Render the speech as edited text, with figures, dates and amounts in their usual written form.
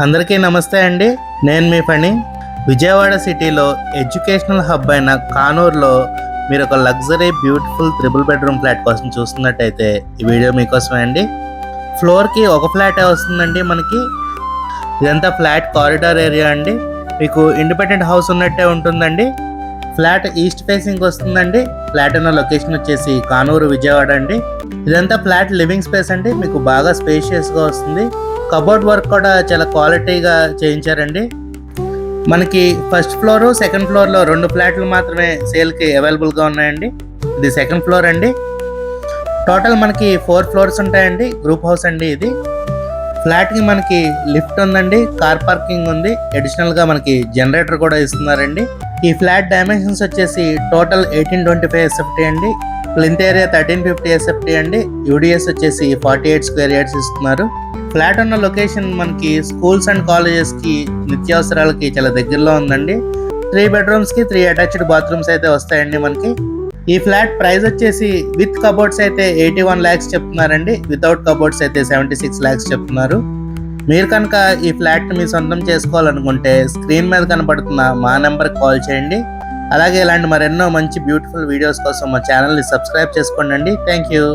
అందరికీ నమస్తే అండి. నేను మీ పని. విజయవాడ సిటీలో ఎడ్యుకేషనల్ హబ్ అయిన కానూరులో మీరు ఒక luxury beautiful triple bedroom flat కోసం చూస్తున్నట్టయితే ఈ వీడియో మీకోసమే అండి. ఫ్లోర్కి ఒక ఫ్లాటే వస్తుందండి మనకి. ఇదంతా ఫ్లాట్ కారిడార్ ఏరియా అండి. మీకు ఇండిపెండెంట్ హౌస్ ఉన్నట్టే ఉంటుందండి. ఫ్లాట్ ఈస్ట్ ఫేసింగ్ వస్తుందండి. ఫ్లాట్ ఉన్న లొకేషన్ వచ్చేసి కానూరు విజయవాడ అండి. ఇదంతా ఫ్లాట్ లివింగ్ స్పేస్ అండి. మీకు బాగా స్పేషియస్గా వస్తుంది. కబోర్డ్ వర్క్ కూడా చాలా క్వాలిటీగా చేయించారండి. మనకి ఫస్ట్ ఫ్లోర్ సెకండ్ ఫ్లోర్లో 2 ఫ్లాట్లు మాత్రమే సేల్కి అవైలబుల్గా ఉన్నాయండి. ఇది సెకండ్ ఫ్లోర్ అండి. టోటల్ మనకి 4 ఫ్లోర్స్ ఉంటాయండి. గ్రూప్ హౌస్ అండి ఇది. ఫ్లాట్కి మనకి లిఫ్ట్ ఉందండి, కార్ పార్కింగ్ ఉంది, అడిషనల్గా మనకి జనరేటర్ కూడా ఇస్తున్నారండి. ఈ ఫ్లాట్ డైమెన్షన్స్ వచ్చేసి టోటల్ 1825 SFT అండి. ప్లింత్ ఏరియా 1350 SFT అండి. యూడిఎస్ వచ్చేసి 48 స్క్వేర్ యార్డ్స్ ఇస్తున్నారు. ఫ్లాట్ ఉన్న లొకేషన్ మనకి స్కూల్స్ అండ్ కాలేజెస్కి నిత్యావసరాలకి చాలా దగ్గరలో ఉందండి. 3 బెడ్రూమ్స్కి 3 అటాచ్డ్ బాత్రూమ్స్ అయితే వస్తాయండి మనకి. ఈ ఫ్లాట్ ప్రైస్ వచ్చేసి విత్ కబోర్డ్స్ అయితే 81 lakhs చెప్తున్నారండి. వితౌట్ కబోర్డ్స్ అయితే 76 lakhs చెప్తున్నారు. మీరు కనుక ఈ ఫ్లాట్ని మీ సొంతం చేసుకోవాలనుకుంటే స్క్రీన్ మీద కనపడుతున్న మా నెంబర్కి కాల్ చేయండి. అలాగే ఇలాంటి మరెన్నో మంచి బ్యూటిఫుల్ వీడియోస్ కోసం మా ఛానల్ని సబ్స్క్రైబ్ చేసుకోండి. Thank you.